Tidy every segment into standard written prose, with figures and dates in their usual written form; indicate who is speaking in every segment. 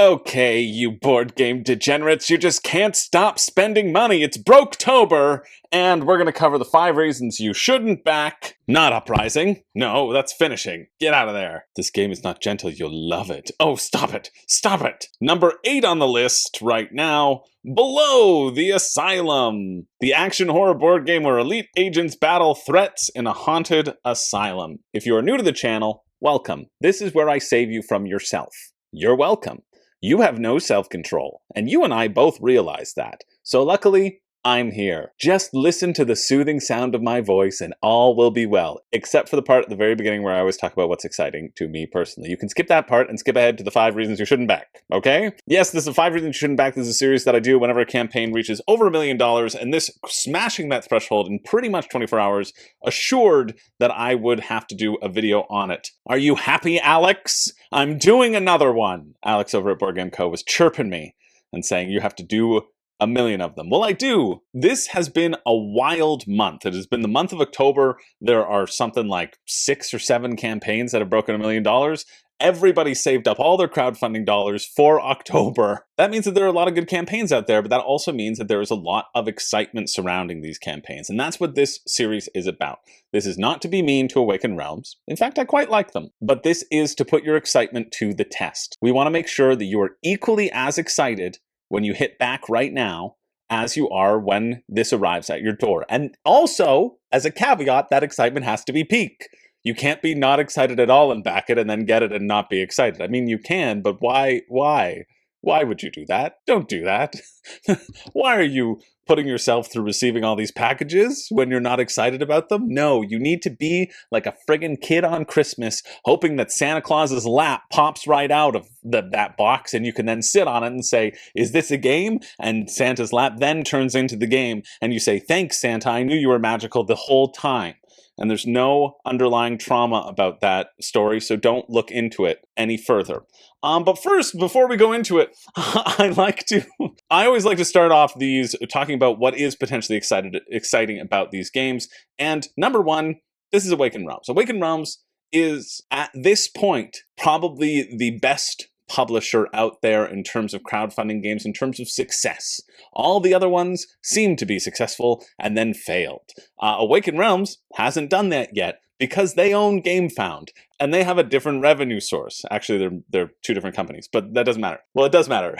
Speaker 1: Okay, you board game degenerates, you just can't stop spending money. It's Broketober, and we're gonna cover the 5 reasons you shouldn't back. Not Uprising. No, that's finishing. Get out of there. This game is not gentle, you'll love it. Oh, stop it. Stop it. Number 8 on the list right now. B.E.L.O.W The Asylum. The action horror board game where elite agents battle threats in a haunted asylum. If you are new to the channel, welcome. This is where I save you from yourself. You're welcome. You have no self-control, and you and I both realize that. So luckily, I'm here. Just listen to the soothing sound of my voice and all will be well, except for the part at the very beginning where I always talk about what's exciting to me personally. You can skip that part and skip ahead to the 5 reasons you shouldn't back, okay? Yes, this is 5 reasons you shouldn't back. This is a series that I do whenever a campaign reaches over $1 million, and this smashing that threshold in pretty much 24 hours assured that I would have to do a video on it. Are you happy, Alex? I'm doing another one. Alex over at Board Game Co. was chirping me and saying you have to do 1 million of them. Well, I do. This has been a wild month. It has been the month of October. There are something like 6 or 7 campaigns that have broken $1 million. Everybody saved up all their crowdfunding dollars for October. That means that there are a lot of good campaigns out there, but that also means that there is a lot of excitement surrounding these campaigns. And that's what this series is about. This is not to be mean to Awakened Realms. In fact, I quite like them. But this is to put your excitement to the test. We want to make sure that you are equally as excited when you hit back right now as you are when this arrives at your door. And also, as a caveat, that excitement has to be peak. You can't be not excited at all and back it and then get it and not be excited. I mean, you can, but why? Why would you do that? Don't do that. Why are you putting yourself through receiving all these packages when you're not excited about them? No, you need to be like a friggin' kid on Christmas, hoping that Santa Claus's lap pops right out of that box and you can then sit on it and say, is this a game? And Santa's lap then turns into the game and you say, thanks, Santa, I knew you were magical the whole time. And there's no underlying trauma about that story, so don't look into it any further. But first, before we go into it, I always like to start off these talking about what is potentially exciting about these games. And number 1, this is Awakened Realms. Awakened Realms is, at this point, probably the best publisher out there in terms of crowdfunding games, in terms of success. All the other ones seem to be successful and then failed. Awakened Realms hasn't done that yet because they own GameFound and they have a different revenue source. Actually, they're 2 different companies, but that doesn't matter. Well, it does matter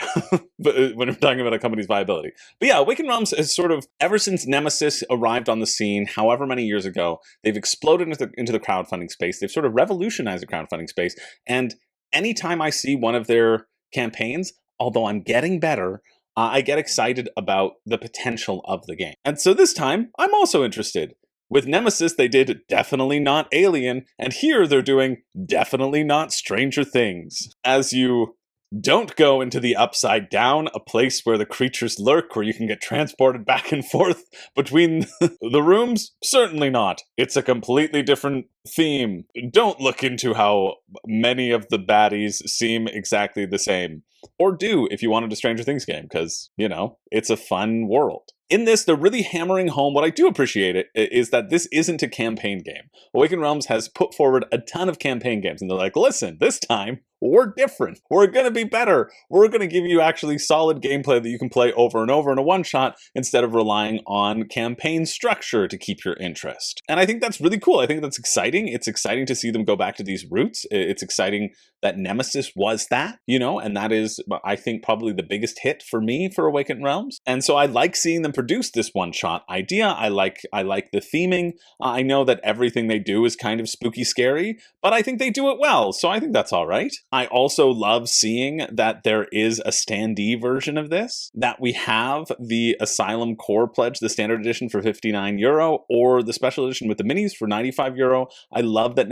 Speaker 1: but when we're talking about a company's viability. But yeah, Awakened Realms is sort of, ever since Nemesis arrived on the scene, however many years ago, they've exploded into the crowdfunding space. They've sort of revolutionized the crowdfunding space. And anytime I see one of their campaigns, although I'm getting better, I get excited about the potential of the game. And so this time, I'm also interested. With Nemesis, they did Definitely Not Alien, and here they're doing Definitely Not Stranger Things. As you don't go into the Upside Down, a place where the creatures lurk, where you can get transported back and forth between the rooms? Certainly not. It's a completely different theme. Don't look into how many of the baddies seem exactly the same. Or do, if you wanted a Stranger Things game, because, you know, it's a fun world. In this, they're really hammering home, what I do appreciate is that this isn't a campaign game. Awakened Realms has put forward a ton of campaign games, and they're like, listen, this time, we're different. We're going to be better. We're going to give you actually solid gameplay that you can play over and over in a one-shot instead of relying on campaign structure to keep your interest. And I think that's really cool. I think that's exciting. It's exciting to see them go back to these roots. It's exciting that Nemesis was that, you know, and that is, I think, probably the biggest hit for me for Awakened Realms. And so I like seeing them produce this one-shot idea. I like the theming. I know that everything they do is kind of spooky scary, but I think they do it well, so I think that's all right. I also love seeing that there is a standee version of this, that we have the Asylum Core Pledge, the standard edition for €59, or the special edition with the minis for €95. I love that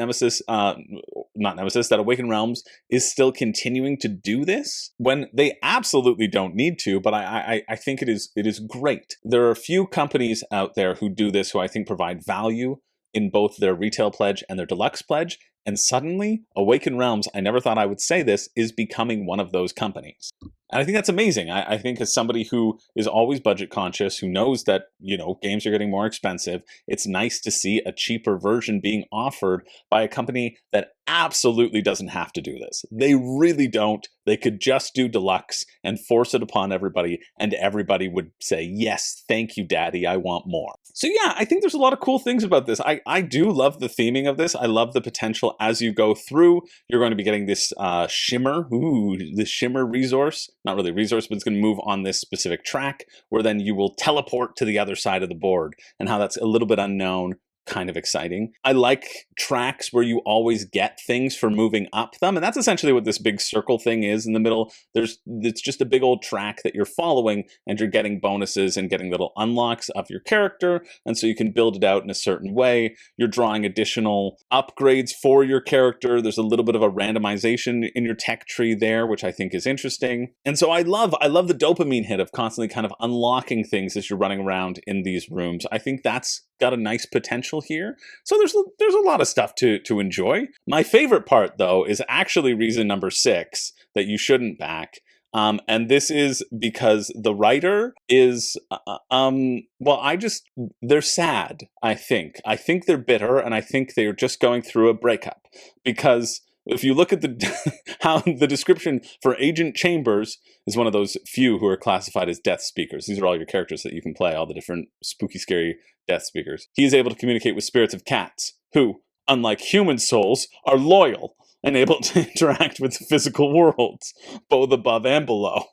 Speaker 1: that Awakened Realms is still continuing to do this when they absolutely don't need to, but I think it is great. There are a few companies out there who do this who I think provide value in both their retail pledge and their deluxe pledge, and suddenly Awakened Realms, I never thought I would say this, is becoming one of those companies. And I think that's amazing. I think as somebody who is always budget conscious, who knows that, games are getting more expensive, it's nice to see a cheaper version being offered by a company that absolutely doesn't have to do this. They really don't. They could just do deluxe and force it upon everybody, and everybody would say, yes, thank you, Daddy, I want more. So yeah, I think there's a lot of cool things about this. I do love the theming of this. I love the potential as you go through. You're going to be getting this shimmer, the shimmer resource. Not really resource, but it's going to move on this specific track where then you will teleport to the other side of the board, and how that's a little bit unknown. Kind of exciting. I like tracks where you always get things for moving up them, and that's essentially what this big circle thing is in the middle. It's just a big old track that you're following, and you're getting bonuses and getting little unlocks of your character, and so you can build it out in a certain way. You're drawing additional upgrades for your character. There's a little bit of a randomization in your tech tree there, which I think is interesting. And so I love the dopamine hit of constantly kind of unlocking things as you're running around in these rooms. I think that's got a nice potential here. So there's a lot of stuff to enjoy. My favorite part, though, is actually reason number 6 that you shouldn't back. And this is because the writer is, they're sad, I think. I think they're bitter, and I think they're just going through a breakup. Because if you look at how the description for Agent Chambers is one of those few who are classified as death speakers. These are all your characters that you can play, all the different spooky, scary death speakers. He is able to communicate with spirits of cats who, unlike human souls, are loyal and able to interact with the physical worlds, both above and below.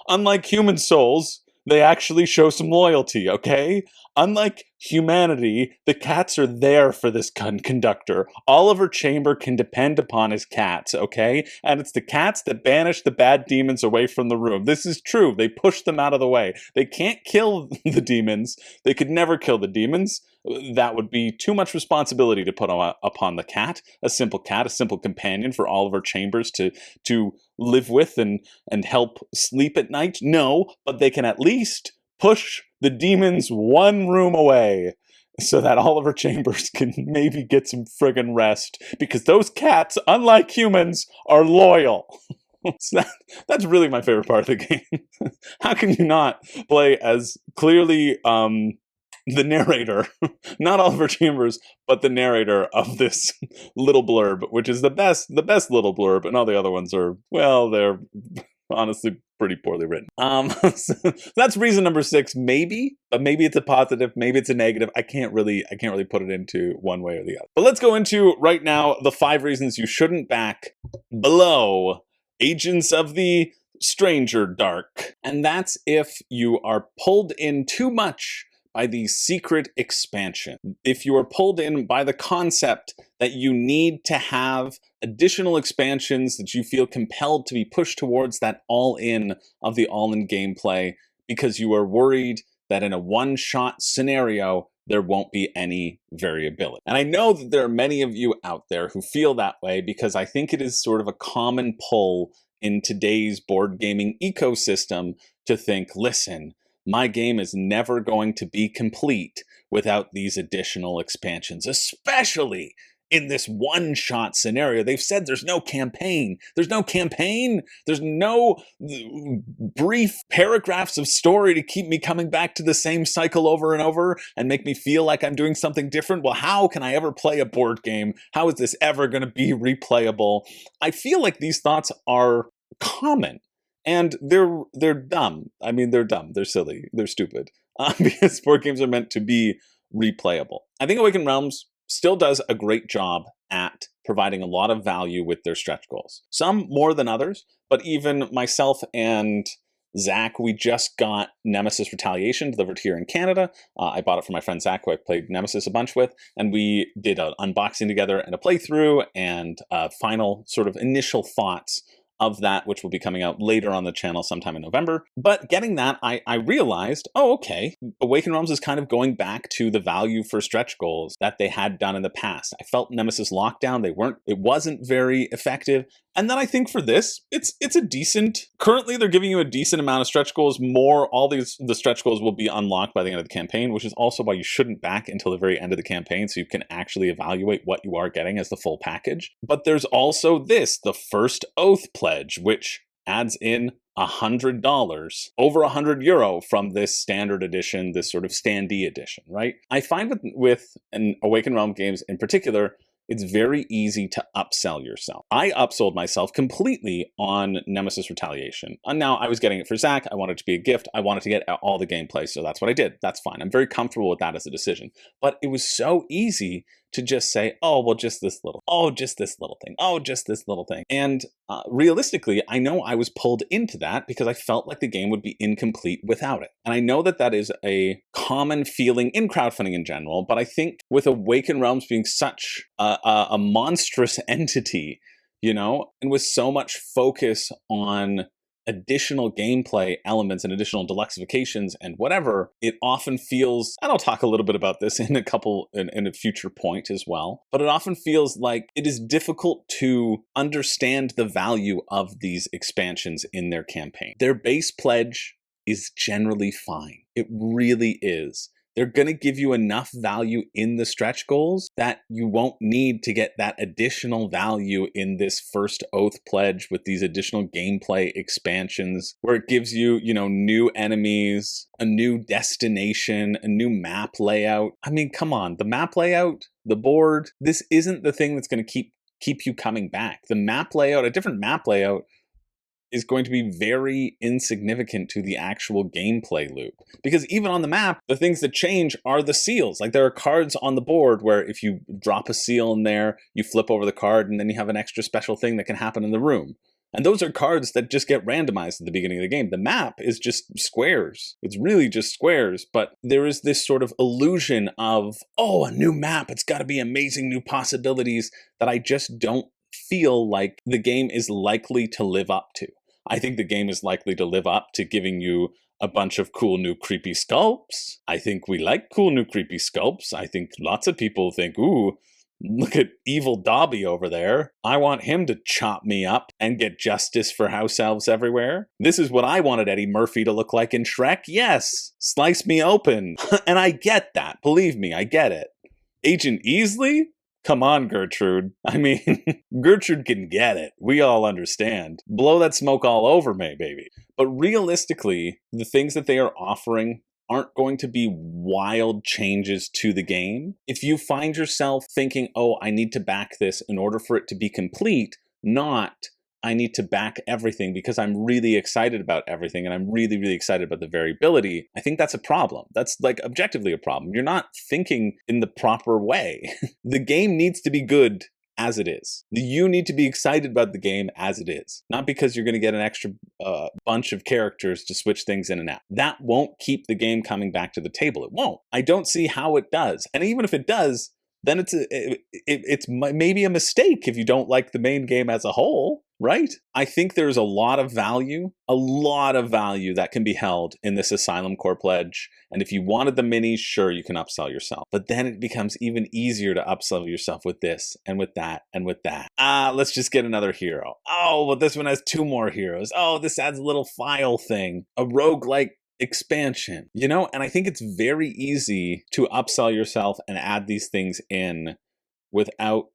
Speaker 1: Unlike human souls, they actually show some loyalty, okay? Unlike humanity, the cats are there for this conductor. Oliver Chamber can depend upon his cats, okay? And it's the cats that banish the bad demons away from the room. This is true. They push them out of the way. They can't kill the demons. They could never kill the demons. That would be too much responsibility to put upon the cat, a simple companion for Oliver Chambers to live with and help sleep at night. No, but they can at least push the demons one room away so that Oliver Chambers can maybe get some friggin' rest, because those cats, unlike humans, are loyal. So that's really my favorite part of the game. How can you not play as clearly the narrator, not Oliver Chambers, but the narrator of this little blurb, which is the best little blurb, and all the other ones are, well, they're honestly pretty poorly written. So that's reason number 6, maybe, but maybe it's a positive, maybe it's a negative. I can't really put it into one way or the other. But let's go into right now the 5 reasons you shouldn't back B.E.L.O.W Agents of the Stranger Dark. And that's if you are pulled in too much by the secret expansion. If you are pulled in by the concept that you need to have additional expansions, that you feel compelled to be pushed towards that all-in of the all-in gameplay, because you are worried that in a one-shot scenario, there won't be any variability. And I know that there are many of you out there who feel that way, because I think it is sort of a common pull in today's board gaming ecosystem to think, listen, my game is never going to be complete without these additional expansions, especially in this one-shot scenario. They've said there's no campaign. There's no campaign. There's no brief paragraphs of story to keep me coming back to the same cycle over and over and make me feel like I'm doing something different. Well, how can I ever play a board game? How is this ever going to be replayable? I feel like these thoughts are common. And they're dumb. I mean, they're dumb. They're silly. They're stupid. Because board games are meant to be replayable. I think Awakened Realms still does a great job at providing a lot of value with their stretch goals. Some more than others, but even myself and Zach, we just got Nemesis Retaliation delivered here in Canada. I bought it from my friend Zach, who I played Nemesis a bunch with, and we did an unboxing together and a playthrough and final sort of initial thoughts of that, which will be coming out later on the channel sometime in November. But getting that, I realized, oh, okay, Awakened Realms is kind of going back to the value for stretch goals that they had done in the past. I felt Nemesis Lockdown, it wasn't very effective. And then I think for this, it's a decent, currently they're giving you a decent amount of stretch goals. All the stretch goals will be unlocked by the end of the campaign, which is also why you shouldn't back until the very end of the campaign, so you can actually evaluate what you are getting as the full package. But there's also the First Oath Pledge, which adds in $100, over €100 from this standard edition, this sort of standee edition, right? I find with an Awakened Realm games in particular, it's very easy to upsell yourself. I upsold myself completely on Nemesis Retaliation. And now I was getting it for Zach. I wanted it to be a gift. I wanted to get all the gameplay. So that's what I did. That's fine. I'm very comfortable with that as a decision. But it was so easy to just say, oh, well, just this little, oh, just this little thing, oh, just this little thing. And realistically, I know I was pulled into that because I felt like the game would be incomplete without it. And I know that that is a common feeling in crowdfunding in general, but I think with Awakened Realms being such a monstrous entity, you know, and with so much focus on additional gameplay elements and additional deluxifications and whatever, it often feels, and I'll talk a little bit about this in a future point as well, but it often feels like it is difficult to understand the value of these expansions in their campaign. Their base pledge is generally fine. It really is. They're going to give you enough value in the stretch goals that you won't need to get that additional value in this first Oath pledge with these additional gameplay expansions where it gives you, you know, new enemies, a new destination, a new map layout. I mean, come on, the map layout, the board, this isn't the thing that's going to keep you coming back. The map layout, a different map layout, is going to be very insignificant to the actual gameplay loop. Because even on the map, the things that change are the seals. Like there are cards on the board where if you drop a seal in there, you flip over the card and then you have an extra special thing that can happen in the room. And those are cards that just get randomized at the beginning of the game. The map is just squares. It's really just squares, but there is this sort of illusion of, oh, a new map, it's got to be amazing new possibilities that I just don't feel like the game is likely to live up to. I think the game is likely to live up to giving you a bunch of cool new creepy sculpts. I think we like cool new creepy sculpts. I think lots of people think, ooh, look at evil Dobby over there. I want him to chop me up and get justice for house elves everywhere. This is what I wanted Eddie Murphy to look like in Shrek. Yes, slice me open. And I get that. Believe me, I get it. Agent Easley? Come on, Gertrude. I mean, Gertrude can get it. We all understand. Blow that smoke all over me, baby. But realistically, the things that they are offering aren't going to be wild changes to the game. If you find yourself thinking, oh, I need to back this in order for it to be complete, not I need to back everything because I'm really excited about everything and I'm really, really excited about the variability, I think that's a problem. That's like objectively a problem. You're not thinking in the proper way. The game needs to be good as it is. You need to be excited about the game as it is, not because you're going to get an extra bunch of characters to switch things in and out. That won't keep the game coming back to the table. It won't. I don't see how it does. And even if it does, then it's maybe a mistake if you don't like the main game as a whole, right? I think there's a lot of value that can be held in this Asylum Core pledge. And if you wanted the minis, sure, you can upsell yourself. But then it becomes even easier to upsell yourself with this and with that and with that. Let's just get another hero. Oh, well, this one has 2 more heroes. Oh, this adds a little file thing. A roguelike expansion, you know? And I think it's very easy to upsell yourself and add these things in without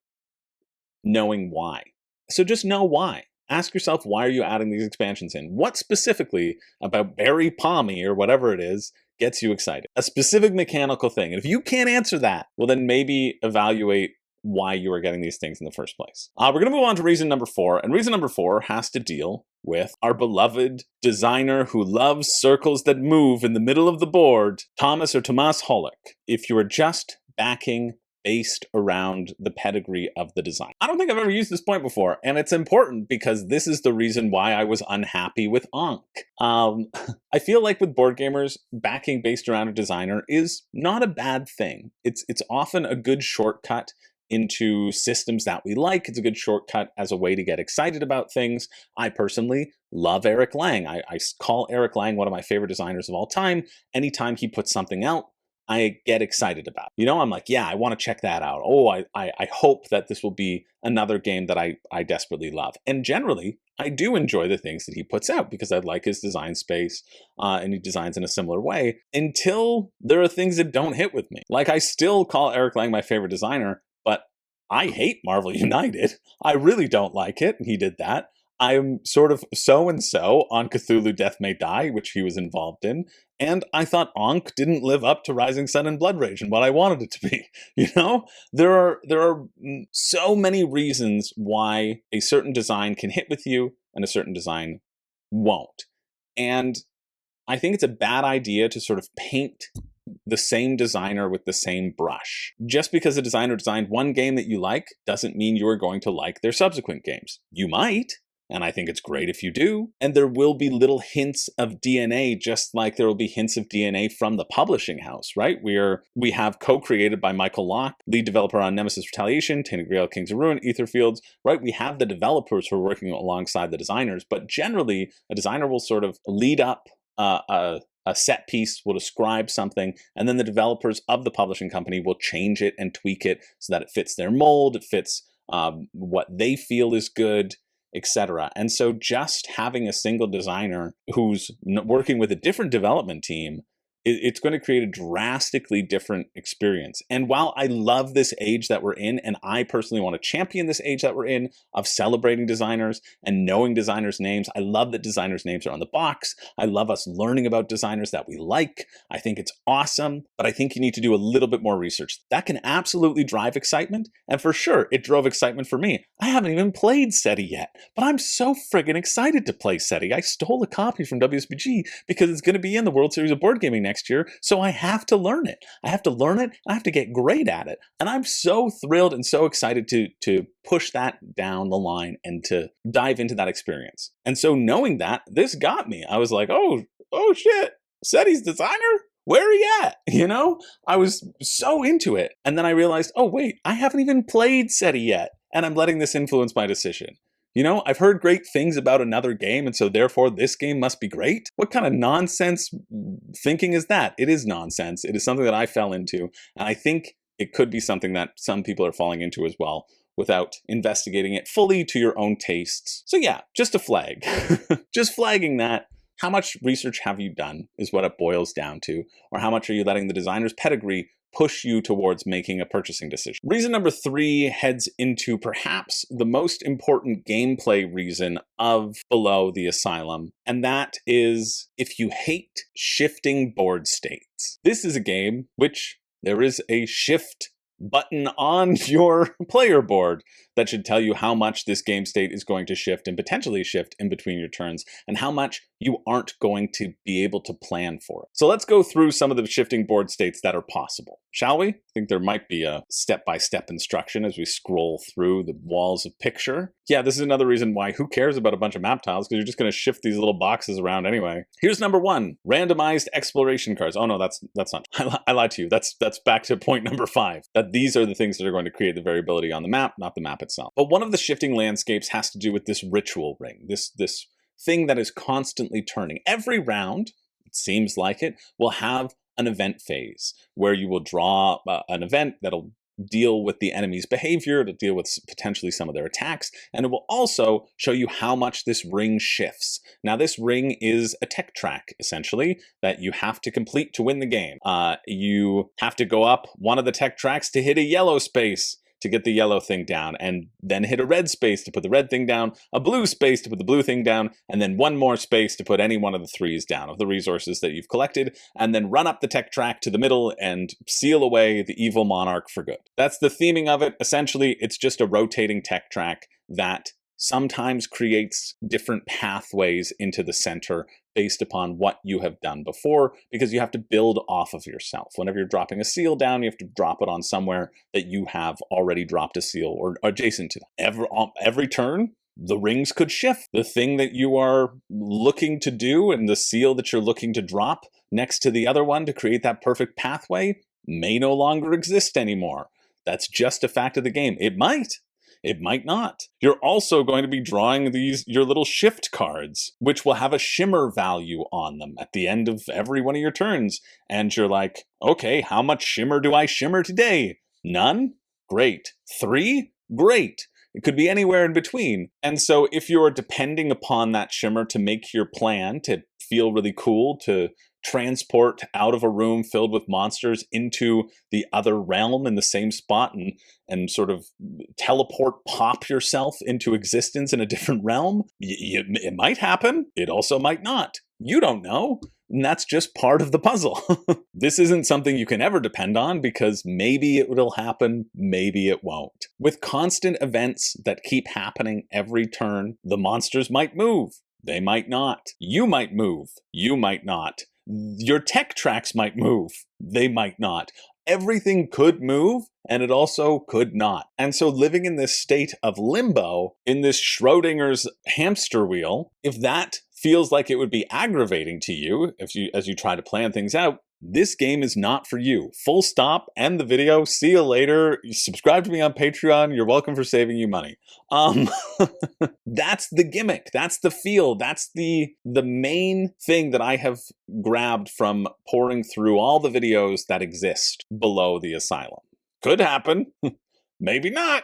Speaker 1: knowing why. So just know why. Ask yourself, why are you adding these expansions in? What specifically about Berry Palmy or whatever it is gets you excited? A specific mechanical thing. And if you can't answer that, well, then maybe evaluate why you are getting these things in the first place. We're going to move on to reason number 4. And reason number 4 has to deal with our beloved designer who loves circles that move in the middle of the board, Thomas Hollick. If you are just backing based around the pedigree of the design. I don't think I've ever used this point before, and it's important because this is the reason why I was unhappy with Ankh. I feel like with board gamers, backing based around a designer is not a bad thing. It's often a good shortcut into systems that we like. It's a good shortcut as a way to get excited about things. I personally love Eric Lang. I call Eric Lang one of my favorite designers of all time. Anytime he puts something out, I get excited about. You know, I'm like, yeah, I want to check that out. Oh, I hope that this will be another game that I desperately love. And generally, I do enjoy the things that he puts out because I like his design space and he designs in a similar way until there are things that don't hit with me. Like I still call Eric Lang my favorite designer, but I hate Marvel United. I really don't like it. He did that. I'm sort of so-and-so on Cthulhu Death May Die, which he was involved in, and I thought Ankh didn't live up to Rising Sun and Blood Rage and what I wanted it to be. You know, there are so many reasons why a certain design can hit with you and a certain design won't. And I think it's a bad idea to sort of paint the same designer with the same brush. Just because a designer designed one game that you like doesn't mean you're going to like their subsequent games. You might, and I think it's great if you do. And there will be little hints of DNA, just like there will be hints of DNA from the publishing house, right? We have co-created by Michael Locke, lead developer on Nemesis Retaliation, Tainted Grail, Kings of Ruin, Aetherfields, right? We have the developers who are working alongside the designers, but generally a designer will sort of lead up a set piece, will describe something, and then the developers of the publishing company will change it and tweak it so that it fits their mold, it fits what they feel is good, etc. And so just having a single designer who's working with a different development team, it's going to create a drastically different experience. And while I love this age that we're in, and I personally want to champion this age that we're in of celebrating designers and knowing designers' names, I love that designers' names are on the box. I love us learning about designers that we like. I think it's awesome, but I think you need to do a little bit more research. That can absolutely drive excitement, and for sure, it drove excitement for me. I haven't even played SETI yet, but I'm so friggin' excited to play SETI. I stole a copy from WSBG because it's going to be in the World Series of Board Gaming next year, so I have to learn it. I have to learn it, and I have to get great at it. And I'm so thrilled and so excited to push that down the line and to dive into that experience. And so knowing that, this got me. I was like, oh shit, SETI's designer? Where are you at? You know, I was so into it. And then I realized, oh wait, I haven't even played SETI yet, and I'm letting this influence my decision. You know, I've heard great things about another game, and so therefore this game must be great? What kind of nonsense thinking is that? It is nonsense. It is something that I fell into, and I think it could be something that some people are falling into as well without investigating it fully to your own tastes. So yeah, just a flag. Just flagging that. How much research have you done is what it boils down to, or how much are you letting the designer's pedigree push you towards making a purchasing decision. Reason number 3 heads into perhaps the most important gameplay reason of Below the Asylum, and that is if you hate shifting board states. This is a game which there is a shift button on your player board that should tell you how much this game state is going to shift and potentially shift in between your turns, and how much you aren't going to be able to plan for it. So let's go through some of the shifting board states that are possible, shall we? I think there might be a step-by-step instruction as we scroll through the walls of picture. Yeah, this is another reason why who cares about a bunch of map tiles, because you're just going to shift these little boxes around anyway. Here's number 1, randomized exploration cards. Oh no, that's not. I lied to you. That's back to point number 5, that these are the things that are going to create the variability on the map, not the map itself. But one of the shifting landscapes has to do with this ritual ring, this thing that is constantly turning. Every round, it seems like it, will have an event phase where you will draw an event that'll deal with the enemy's behavior, to deal with potentially some of their attacks, and it will also show you how much this ring shifts. Now, this ring is a tech track, essentially, that you have to complete to win the game. You have to go up one of the tech tracks to hit a yellow space to get the yellow thing down, and then hit a red space to put the red thing down, a blue space to put the blue thing down, and then one more space to put any one of the 3s down of the resources that you've collected, and then run up the tech track to the middle and seal away the evil monarch for good. That's the theming of it. Essentially, it's just a rotating tech track that sometimes creates different pathways into the center based upon what you have done before, because you have to build off of yourself. Whenever you're dropping a seal down, you have to drop it on somewhere that you have already dropped a seal or adjacent to them. Every turn, the rings could shift. The thing that you are looking to do and the seal that you're looking to drop next to the other one to create that perfect pathway may no longer exist anymore. That's just a fact of the game. It might. It might not. You're also going to be drawing your little shift cards, which will have a shimmer value on them at the end of every one of your turns. And you're like, okay, how much shimmer do I shimmer today? None? Great. 3? Great. It could be anywhere in between. And so if you're depending upon that shimmer to make your plan, to feel really cool, to transport out of a room filled with monsters into the other realm in the same spot and sort of pop yourself into existence in a different realm. It might happen. It also might not. You don't know. And that's just part of the puzzle. This isn't something you can ever depend on because maybe it will happen, maybe it won't. With constant events that keep happening every turn, the monsters might move. They might not. You might move. You might not. Your tech tracks might move. They might not. Everything could move, and it also could not. And so living in this state of limbo, in this Schrodinger's hamster wheel, if that feels like it would be aggravating to you as you try to plan things out, this game is not for you. Full stop. End the video. See you later. Subscribe to me on Patreon. You're welcome for saving you money. That's the gimmick. That's the feel. That's the main thing that I have grabbed from pouring through all the videos that exist below the asylum. Could happen. Maybe not.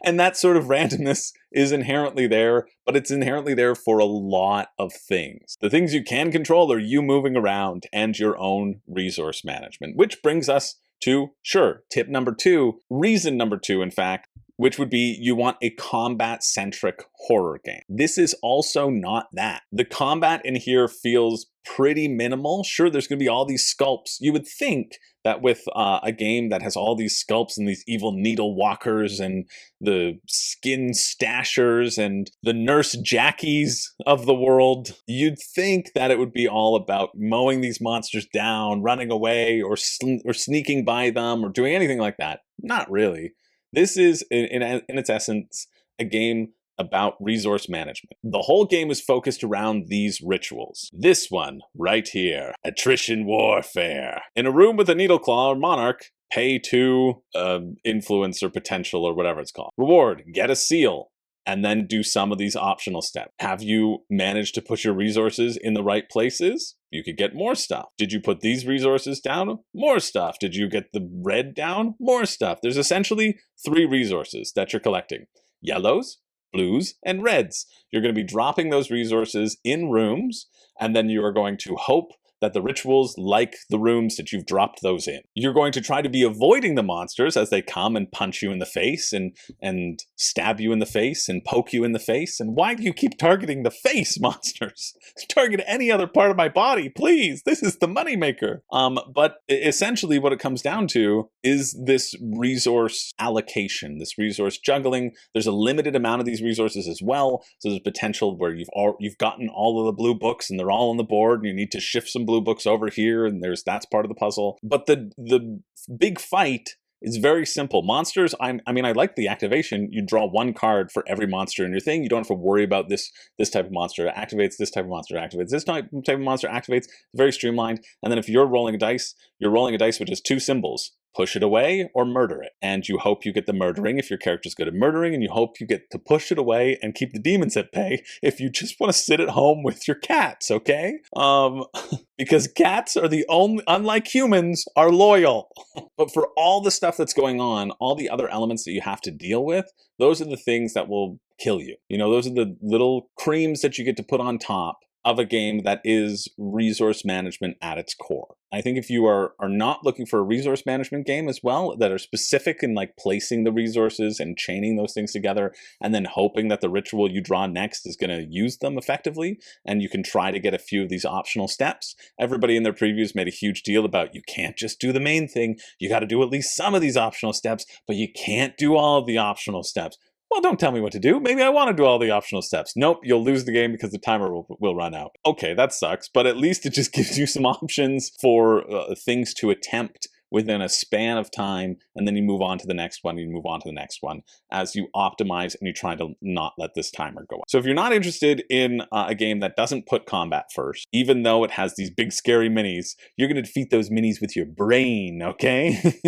Speaker 1: And that sort of randomness is inherently there, but it's inherently there for a lot of things. The things you can control are you moving around and your own resource management, which brings us to, sure, tip number 2, reason number 2, in fact, which would be you want a combat-centric horror game. This is also not that. The combat in here feels pretty minimal. Sure, there's going to be all these sculpts. You would think that with a game that has all these sculpts and these evil needle walkers and the skin stashers and the nurse Jackies of the world, you'd think that it would be all about mowing these monsters down, running away, or sneaking by them, or doing anything like that. Not really. This is, in its essence, a game about resource management. The whole game is focused around these rituals. This one, right here, attrition warfare. In a room with a needleclaw or monarch, pay to influence or potential or whatever it's called. Reward, get a seal, and then do some of these optional steps. Have you managed to put your resources in the right places? You could get more stuff. Did you put these resources down? More stuff. Did you get the red down? More stuff. There's essentially 3 resources that you're collecting. Yellows, blues, and reds. You're going to be dropping those resources in rooms, and then you are going to hope that the rituals like the rooms that you've dropped those in. You're going to try to be avoiding the monsters as they come and punch you in the face and stab you in the face and poke you in the face. And why do you keep targeting the face, monsters? Target any other part of my body, please. This is the moneymaker. But essentially what it comes down to is this resource allocation, this resource juggling. There's a limited amount of these resources as well. So there's potential where you've gotten all of the blue books and they're all on the board and you need to shift some blue books over here, and that's part of the puzzle. But the big fight is very simple. Monsters, I mean, I like the activation. You draw 1 card for every monster in your thing. You don't have to worry about this type of monster activates, this type of monster activates, this type of monster activates. It's very streamlined. And then if you're rolling a dice which has 2 symbols. Push it away or murder it. And you hope you get the murdering if your character's good at murdering, and you hope you get to push it away and keep the demons at bay if you just want to sit at home with your cats, okay? Because cats are the only, unlike humans, are loyal. But for all the stuff that's going on, all the other elements that you have to deal with, those are the things that will kill you. You know, those are the little creams that you get to put on top of a game that is resource management at its core. I think if you are not looking for a resource management game as well, that are specific in like placing the resources and chaining those things together, and then hoping that the ritual you draw next is going to use them effectively, and you can try to get a few of these optional steps. Everybody in their previews made a huge deal about you can't just do the main thing, you got to do at least some of these optional steps, but you can't do all of the optional steps. Well, don't tell me what to do. Maybe I want to do all the optional steps. Nope, you'll lose the game because the timer will run out. Okay, that sucks, but at least it just gives you some options for things to attempt within a span of time, and then you move on to the next one, you move on to the next one, as you optimize and you try to not let this timer go. So if you're not interested in a game that doesn't put combat first, even though it has these big scary minis, you're going to defeat those minis with your brain, okay?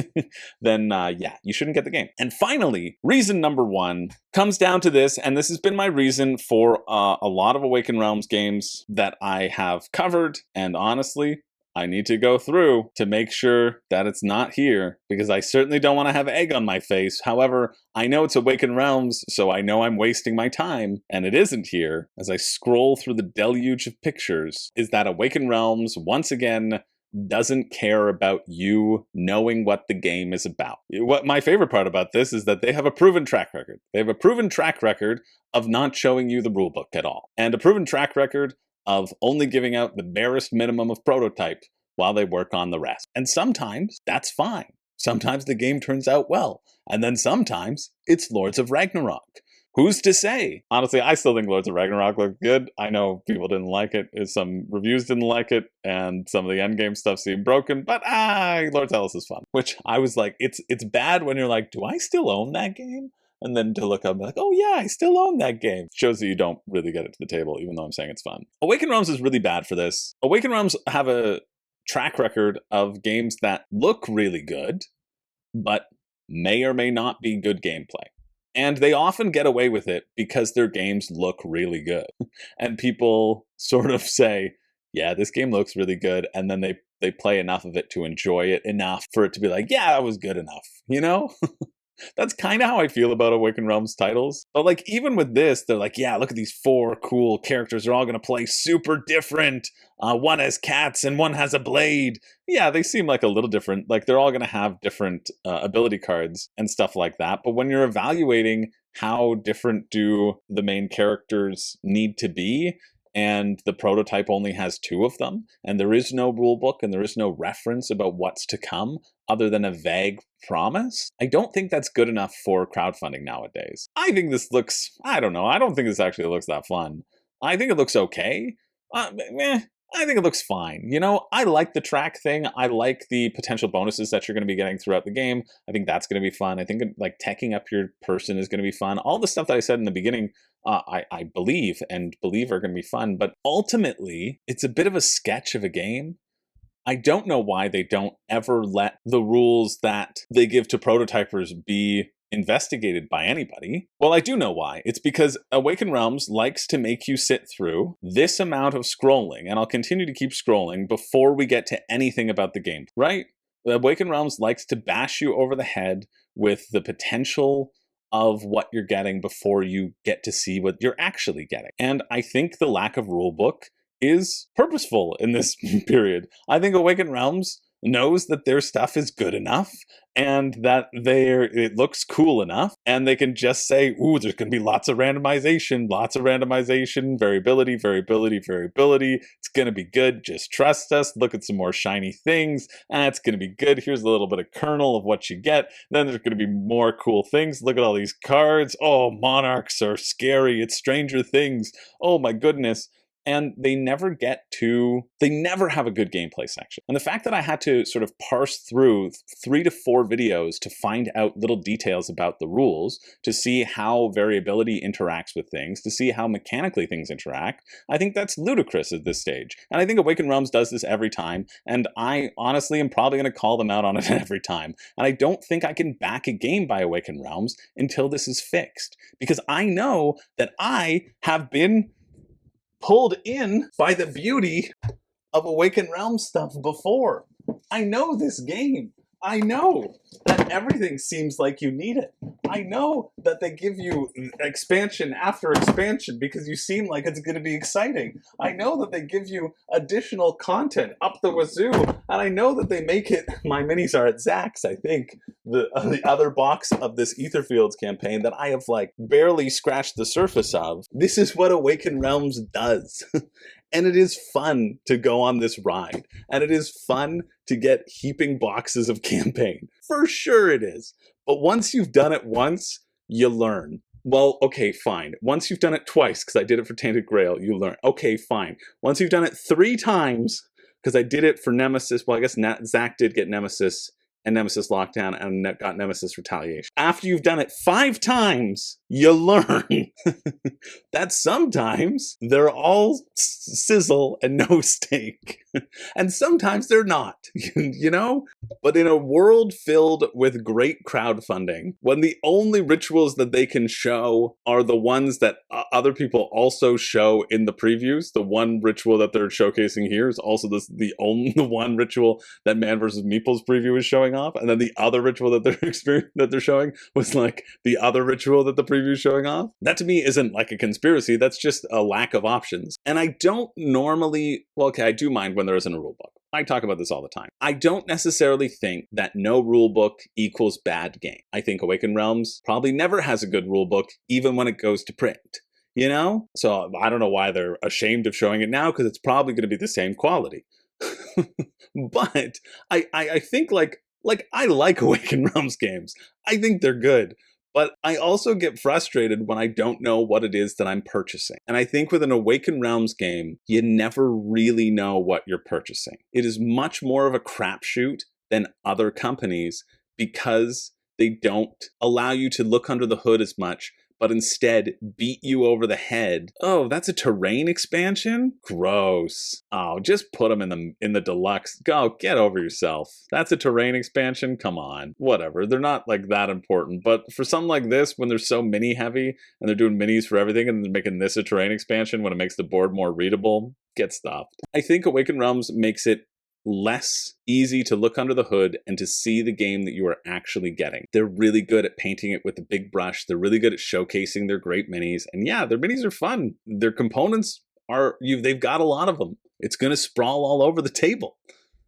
Speaker 1: Then yeah, you shouldn't get the game. And finally, reason number 1 comes down to this, and this has been my reason for a lot of Awakened Realms games that I have covered, and honestly, I need to go through to make sure that it's not here, because I certainly don't want to have egg on my face. However, I know it's Awakened Realms, so I know I'm wasting my time, and it isn't here. As I scroll through the deluge of pictures, is that Awakened Realms, once again, doesn't care about you knowing what the game is about. What my favorite part about this is that they have a proven track record. They have a proven track record of not showing you the rulebook at all, and a proven track record of only giving out the barest minimum of prototype while they work on the rest. And sometimes that's fine. Sometimes the game turns out well, and then sometimes it's Lords of Ragnarok. Who's to say? Honestly, I still think Lords of Ragnarok looked good. I know people didn't like it. Some reviews didn't like it, and some of the endgame stuff seemed broken, but Lords Alice is fun. Which I was like, it's bad when you're like, do I still own that game? And then to look up and be like, oh yeah, I still own that game. Shows that you don't really get it to the table, even though I'm saying it's fun. Awakened Realms is really bad for this. Awakened Realms have a track record of games that look really good, but may or may not be good gameplay. And they often get away with it because their games look really good. And people sort of say, yeah, this game looks really good. And then they play enough of it to enjoy it enough for it to be like, yeah, that was good enough, you know? That's kind of how I feel about Awakened Realms titles. But like, even with this, they're like, yeah, look at these 4 cool characters. They're all going to play super different. One has cats and one has a blade. Yeah, they seem like a little different. Like, they're all going to have different ability cards and stuff like that. But when you're evaluating how different do the main characters need to be, and the prototype only has 2 of them, and there is no rule book and there is no reference about what's to come other than a vague promise, I don't think that's good enough for crowdfunding nowadays. I think this looks, I don't know, I don't think this actually looks that fun. I think it looks okay. I think it looks fine. You know, I like the track thing. I like the potential bonuses that you're going to be getting throughout the game. I think that's going to be fun. I think like teching up your person is going to be fun. All the stuff that I said in the beginning, I believe are going to be fun. But ultimately, it's a bit of a sketch of a game. I don't know why they don't ever let the rules that they give to prototypers be investigated by anybody. Well, I do know why. It's because Awakened Realms likes to make you sit through this amount of scrolling, and I'll continue to keep scrolling before we get to anything about the game, right? Awakened Realms likes to bash you over the head with the potential of what you're getting before you get to see what you're actually getting. And I think the lack of rulebook is purposeful in this period. I think Awakened Realms knows that their stuff is good enough and that it looks cool enough, and they can just say, ooh, there's going to be lots of randomization, variability. It's going to be good. Just trust us. Look at some more shiny things. It's going to be good. Here's a little bit of kernel of what you get. Then there's going to be more cool things. Look at all these cards. Oh, monarchs are scary. It's Stranger Things. Oh my goodness. And they never have a good gameplay section. And the fact that I had to sort of parse through 3 to 4 videos to find out little details about the rules, to see how variability interacts with things, to see how mechanically things interact, I think that's ludicrous at this stage. And I think Awakened Realms does this every time, and I honestly am probably going to call them out on it every time. And I don't think I can back a game by Awakened Realms until this is fixed, because I know that I have been pulled in by the beauty of Awakened Realms stuff before. I know this game. I know that everything seems like you need it. I know that they give you expansion after expansion because you seem like it's going to be exciting. I know that they give you additional content up the wazoo, and I know that they make it, my minis are at Zach's, I think, the other box of this Etherfields campaign that I have like barely scratched the surface of. This is what Awakened Realms does. And it is fun to go on this ride. And it is fun to get heaping boxes of campaign. For sure it is. But once you've done it once, you learn. Well, okay, fine. Once you've done it twice, because I did it for Tainted Grail, you learn. Okay, fine. Once you've done it 3 times, because I did it for Nemesis, well, I guess Zach did get Nemesis and Nemesis Lockdown and got Nemesis Retaliation. After you've done it 5 times, you learn that sometimes they're all sizzle and no steak. And sometimes they're not, you know? But in a world filled with great crowdfunding, when the only rituals that they can show are the ones that other people also show in the previews, the one ritual that they're showcasing here is also the one ritual that Man vs. Meeple's preview is showing off, and then the other ritual that they're showing was like the other ritual that the preview is showing off. That to me isn't like a conspiracy, that's just a lack of options. And I don't normally, well, okay, I do mind when there isn't a rule book. I talk about this all the time. I don't necessarily think that no rule book equals bad game. I think Awakened Realms probably never has a good rule book, even when it goes to print. You know? So I don't know why they're ashamed of showing it now, because it's probably going to be the same quality. But I think like I like Awakened Realms games. I think they're good. But I also get frustrated when I don't know what it is that I'm purchasing. And I think with an Awakened Realms game, you never really know what you're purchasing. It is much more of a crapshoot than other companies because they don't allow you to look under the hood as much, but instead beat you over the head. Oh, that's a terrain expansion? Gross. Oh, just put them in the deluxe. Go, get over yourself. That's a terrain expansion? Come on. Whatever. They're not like that important. But for something like this, when they're so mini heavy and they're doing minis for everything and they're making this a terrain expansion when it makes the board more readable, get stopped. I think Awakened Realms makes it less easy to look under the hood and to see the game that you are actually getting. They're really good at painting it with a big brush. They're really good at showcasing their great minis. And yeah, their minis are fun. Their components they've got a lot of them. It's going to sprawl all over the table.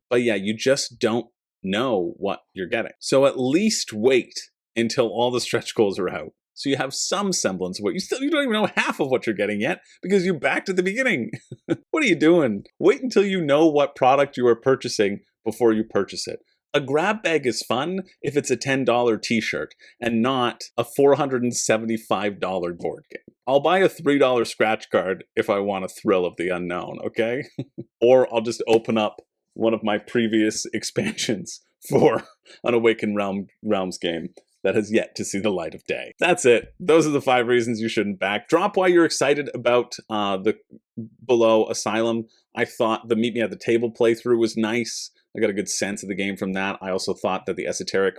Speaker 1: But yeah, you just don't know what you're getting. So at least wait until all the stretch goals are out, so you have some semblance of what you don't even know half of what you're getting yet because you're back to the beginning. What are you doing? Wait until you know what product you are purchasing before you purchase it. A grab bag is fun if it's a $10 t-shirt and not a $475 board game. I'll buy a $3 scratch card if I want a thrill of the unknown, okay? Or I'll just open up one of my previous expansions for an Awakened Realms game that has yet to see the light of day. That's it. Those are the 5 reasons you shouldn't back. Drop why you're excited about the B.E.L.O.W Asylum. I thought the Meet Me at the Table playthrough was nice. I got a good sense of the game from that. I also thought that the Esoteric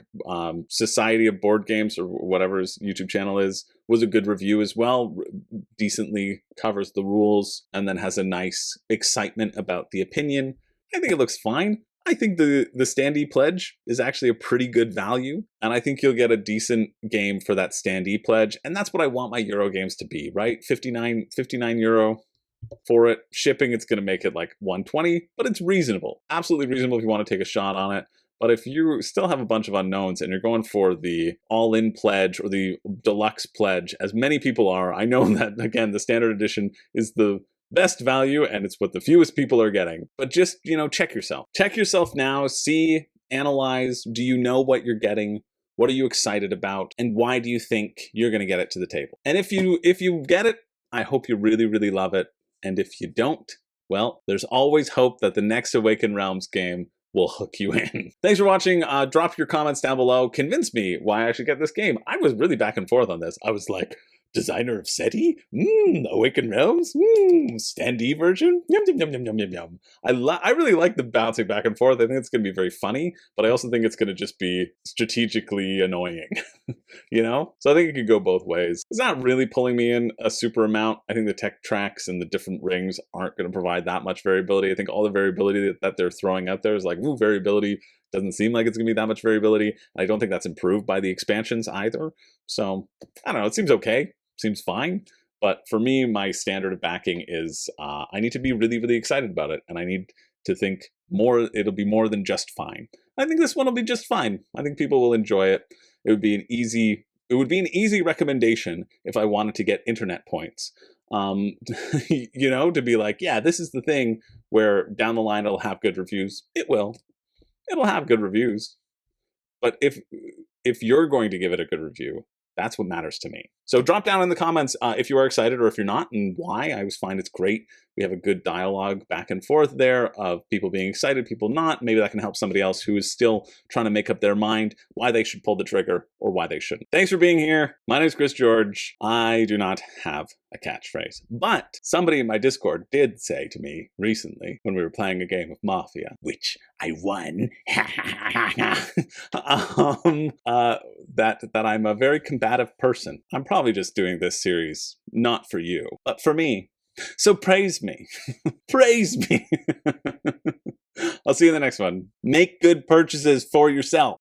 Speaker 1: Society of Board Games, or whatever his YouTube channel is, was a good review as well. Decently covers the rules and then has a nice excitement about the opinion. I think it looks fine. I think the standee pledge is actually a pretty good value, and I think you'll get a decent game for that standee pledge, and that's what I want my Euro games to be, right? 59 euro for it. Shipping, it's going to make it like 120, but it's reasonable. Absolutely reasonable if you want to take a shot on it. But if you still have a bunch of unknowns and you're going for the all-in pledge or the deluxe pledge, as many people are, I know that, again, the standard edition is the best value and it's what the fewest people are getting. But just, check yourself. Check yourself now, see, analyze, do you know what you're getting? What are you excited about? And why do you think you're going to get it to the table? And if you get it, I hope you really, really love it. And if you don't, well, there's always hope that the next Awakened Realms game will hook you in. Thanks for watching. Drop your comments down below. Convince me why I should get this game. I was really back and forth on this. I was like, designer of SETI? Awakened Realms? Standee version? Yum, yum, yum, yum, yum, yum, yum. I really like the bouncing back and forth. I think it's going to be very funny, but I also think it's going to just be strategically annoying, So I think it could go both ways. It's not really pulling me in a super amount. I think the tech tracks and the different rings aren't going to provide that much variability. I think all the variability that they're throwing out there is like, variability. Doesn't seem like it's going to be that much variability. I don't think that's improved by the expansions either. So, I don't know. It seems okay. Seems fine. But for me, my standard of backing is I need to be really, really excited about it. And I need to think it'll be more than just fine. I think this one will be just fine. I think people will enjoy it. It would be an easy recommendation if I wanted to get internet points. To be like, yeah, this is the thing where down the line it'll have good reviews. It will. It'll have good reviews. But if you're going to give it a good review, that's what matters to me. So drop down in the comments if you are excited or if you're not, and why. I always find it's great. We have a good dialogue back and forth there of people being excited, people not. Maybe that can help somebody else who is still trying to make up their mind why they should pull the trigger or why they shouldn't. Thanks for being here. My name is Chris George. I do not have a catchphrase, but somebody in my Discord did say to me recently when we were playing a game of Mafia, which I won, that I'm a very combative person. I'm probably just doing this series not for you, but for me. So praise me. Praise me. I'll see you in the next one. Make good purchases for yourself.